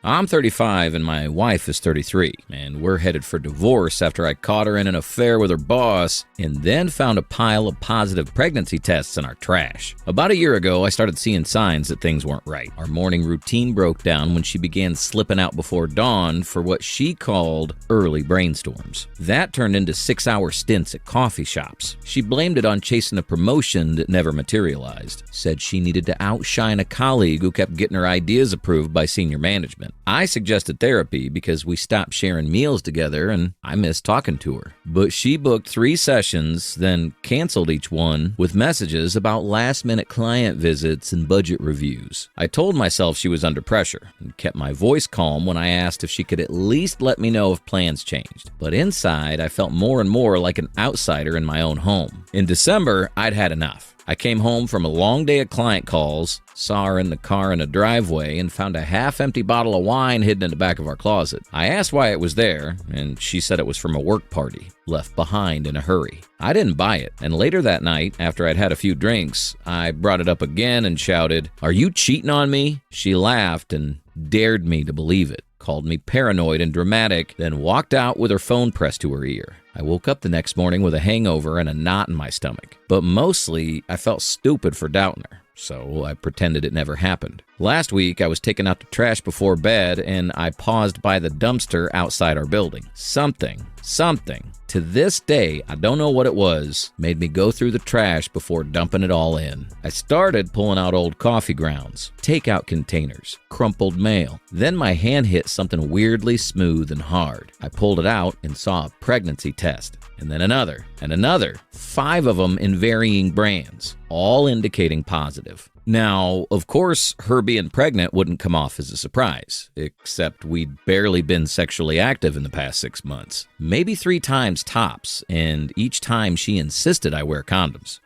I'm 35 and my wife is 33, and we're headed for divorce after I caught her in an affair with her boss and then found a pile of positive pregnancy tests in our trash. About a year ago, I started seeing signs that things weren't right. Our morning routine broke down when she began slipping out before dawn for what she called early brainstorms. That turned into 6-hour stints at coffee shops. She blamed it on chasing a promotion that never materialized. Said she needed to outshine a colleague who kept getting her ideas approved by senior management. I suggested therapy because we stopped sharing meals together and I missed talking to her. But she booked 3 sessions, then canceled each one with messages about last-minute client visits and budget reviews. I told myself she was under pressure and kept my voice calm when I asked if she could at least let me know if plans changed. But inside, I felt more and more like an outsider in my own home. In December, I'd had enough. I came home from a long day of client calls, saw her in the car in a driveway, and found a half-empty bottle of wine hidden in the back of our closet. I asked why it was there, and she said it was from a work party, left behind in a hurry. I didn't buy it, and later that night, after I'd had a few drinks, I brought it up again and shouted, "Are you cheating on me?" She laughed and dared me to believe it, called me paranoid and dramatic, then walked out with her phone pressed to her ear. I woke up the next morning with a hangover and a knot in my stomach. But mostly, I felt stupid for doubting her, so I pretended it never happened. Last week, I was taking out the trash before bed, and I paused by the dumpster outside our building. Something, to this day, I don't know what it was, made me go through the trash before dumping it all in. I started pulling out old coffee grounds, takeout containers, crumpled mail. Then my hand hit something weirdly smooth and hard. I pulled it out and saw a pregnancy test, and then another, and another. 5 of them in varying brands, all indicating positive. Now, of course, her being pregnant wouldn't come off as a surprise, except we'd barely been sexually active in the past 6 months. Maybe 3 times tops, and each time she insisted I wear condoms.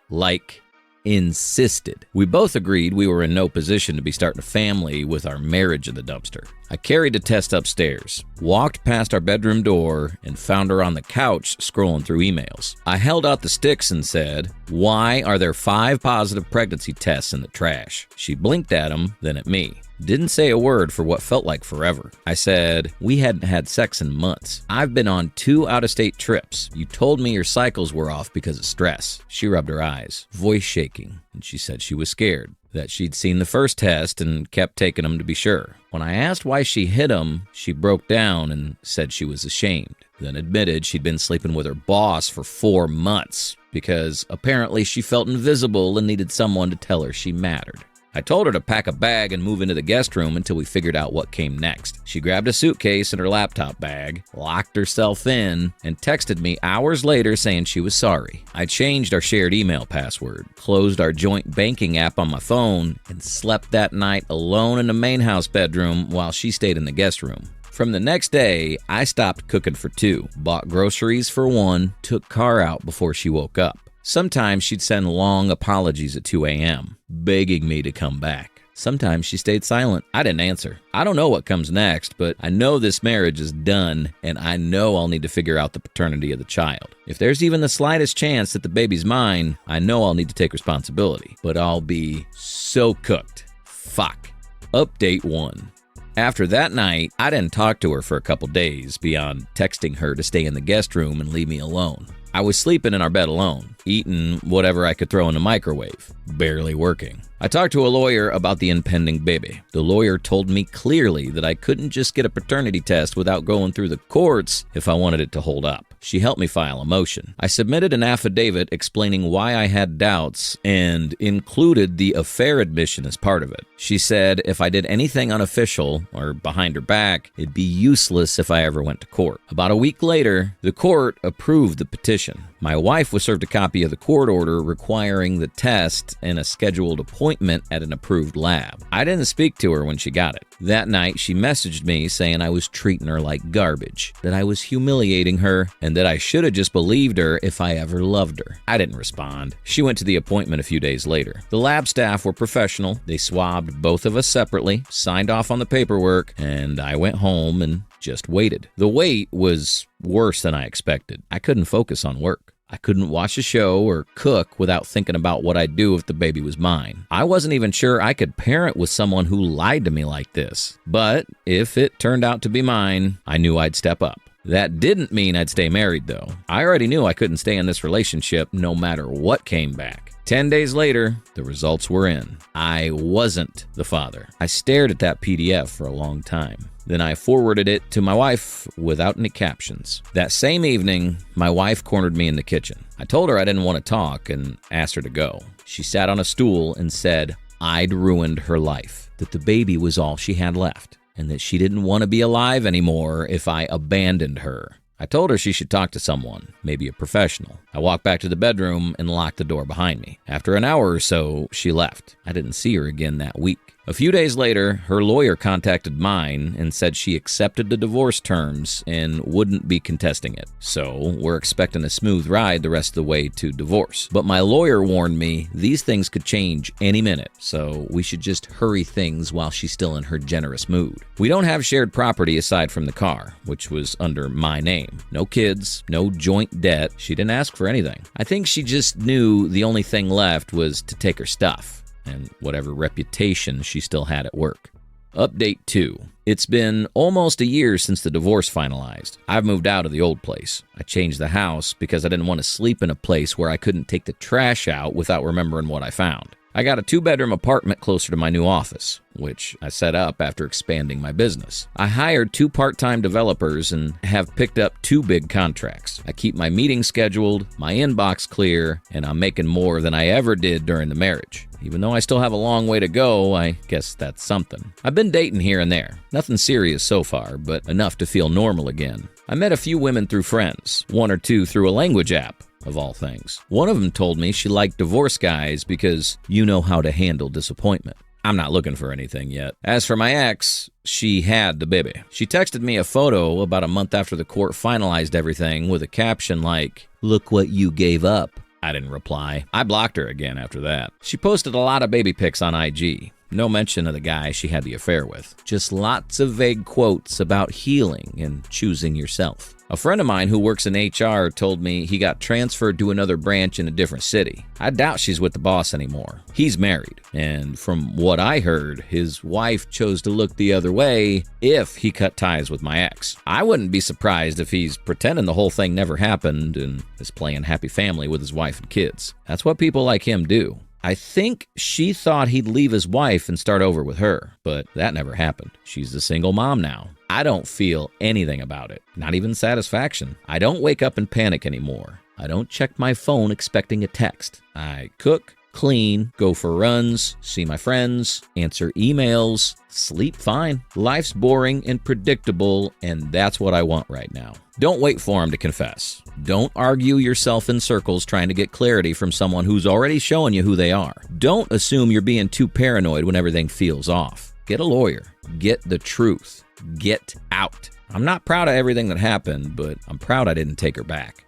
Insisted. We both agreed we were in no position to be starting a family with our marriage in the dumpster. I carried the test upstairs, walked past our bedroom door, and found her on the couch scrolling through emails. I held out the sticks and said, "Why are there 5 positive pregnancy tests in the trash?" She blinked at them, then at me. Didn't say a word for what felt like forever. I said, "We hadn't had sex in months. I've been on 2 out-of-state trips. You told me your cycles were off because of stress." She rubbed her eyes, voice shaking, and she said she was scared, that she'd seen the first test and kept taking them to be sure. When I asked why she hid them, she broke down and said she was ashamed, then admitted she'd been sleeping with her boss for 4 months because apparently she felt invisible and needed someone to tell her she mattered. I told her to pack a bag and move into the guest room until we figured out what came next. She grabbed a suitcase and her laptop bag, locked herself in, and texted me hours later saying she was sorry. I changed our shared email password, closed our joint banking app on my phone, and slept that night alone in the main house bedroom while she stayed in the guest room. From the next day, I stopped cooking for 2, bought groceries for 1, took car out before she woke up. Sometimes she'd send long apologies at 2 a.m., begging me to come back. Sometimes she stayed silent. I didn't answer. I don't know what comes next, but I know this marriage is done, and I know I'll need to figure out the paternity of the child. If there's even the slightest chance that the baby's mine, I know I'll need to take responsibility, but I'll be so cooked. Fuck. Update 1. After that night, I didn't talk to her for a couple days beyond texting her to stay in the guest room and leave me alone. I was sleeping in our bed alone, eating whatever I could throw in the microwave, barely working. I talked to a lawyer about the impending baby. The lawyer told me clearly that I couldn't just get a paternity test without going through the courts if I wanted it to hold up. She helped me file a motion. I submitted an affidavit explaining why I had doubts and included the affair admission as part of it. She said if I did anything unofficial or behind her back, it'd be useless if I ever went to court. About a week later, the court approved the petition. My wife was served a copy of the court order requiring the test and a scheduled appointment at an approved lab. I didn't speak to her when she got it. That night, she messaged me saying I was treating her like garbage, that I was humiliating her, and that I should have just believed her if I ever loved her. I didn't respond. She went to the appointment a few days later. The lab staff were professional. They swabbed both of us separately, signed off on the paperwork, and I went home and just waited. The wait was worse than I expected. I couldn't focus on work. I couldn't watch a show or cook without thinking about what I'd do if the baby was mine. I wasn't even sure I could parent with someone who lied to me like this. But if it turned out to be mine, I knew I'd step up. That didn't mean I'd stay married, though. I already knew I couldn't stay in this relationship no matter what came back. 10 days later, the results were in. I wasn't the father. I stared at that PDF for a long time. Then I forwarded it to my wife without any captions. That same evening, my wife cornered me in the kitchen. I told her I didn't want to talk and asked her to go. She sat on a stool and said I'd ruined her life, that the baby was all she had left, and that she didn't want to be alive anymore if I abandoned her. I told her she should talk to someone, maybe a professional. I walked back to the bedroom and locked the door behind me. After an hour or so, she left. I didn't see her again that week. A few days later, her lawyer contacted mine and said she accepted the divorce terms and wouldn't be contesting it. So we're expecting a smooth ride the rest of the way to divorce. But my lawyer warned me these things could change any minute, so we should just hurry things while she's still in her generous mood. We don't have shared property aside from the car, which was under my name. No kids, no joint debt. She didn't ask for anything. I think she just knew the only thing left was to take her stuff and whatever reputation she still had at work. Update 2. It's been almost a year since the divorce finalized. I've moved out of the old place. I changed the house because I didn't want to sleep in a place where I couldn't take the trash out without remembering what I found. I got a 2-bedroom apartment closer to my new office, which I set up after expanding my business. I hired 2 part-time developers and have picked up 2 big contracts. I keep my meetings scheduled, my inbox clear, and I'm making more than I ever did during the marriage. Even though I still have a long way to go, I guess that's something. I've been dating here and there. Nothing serious so far, but enough to feel normal again. I met a few women through friends, 1 or 2 through a language app, of all things. One of them told me she liked divorce guys because you know how to handle disappointment. I'm not looking for anything yet. As for my ex, she had the baby. She texted me a photo about a month after the court finalized everything with a caption like, "Look what you gave up." I didn't reply. I blocked her again after that. She posted a lot of baby pics on IG. No mention of the guy she had the affair with. Just lots of vague quotes about healing and choosing yourself. A friend of mine who works in HR told me he got transferred to another branch in a different city. I doubt she's with the boss anymore. He's married, and from what I heard, his wife chose to look the other way if he cut ties with my ex. I wouldn't be surprised if he's pretending the whole thing never happened and is playing happy family with his wife and kids. That's what people like him do. I think she thought he'd leave his wife and start over with her, but that never happened. She's a single mom now. I don't feel anything about it, not even satisfaction. I don't wake up and panic anymore. I don't check my phone expecting a text. I cook, clean, go for runs, see my friends, answer emails, sleep fine. Life's boring and predictable, and that's what I want right now. Don't wait for him to confess. Don't argue yourself in circles trying to get clarity from someone who's already showing you who they are. Don't assume you're being too paranoid when everything feels off. Get a lawyer. Get the truth. Get out. I'm not proud of everything that happened, but I'm proud I didn't take her back.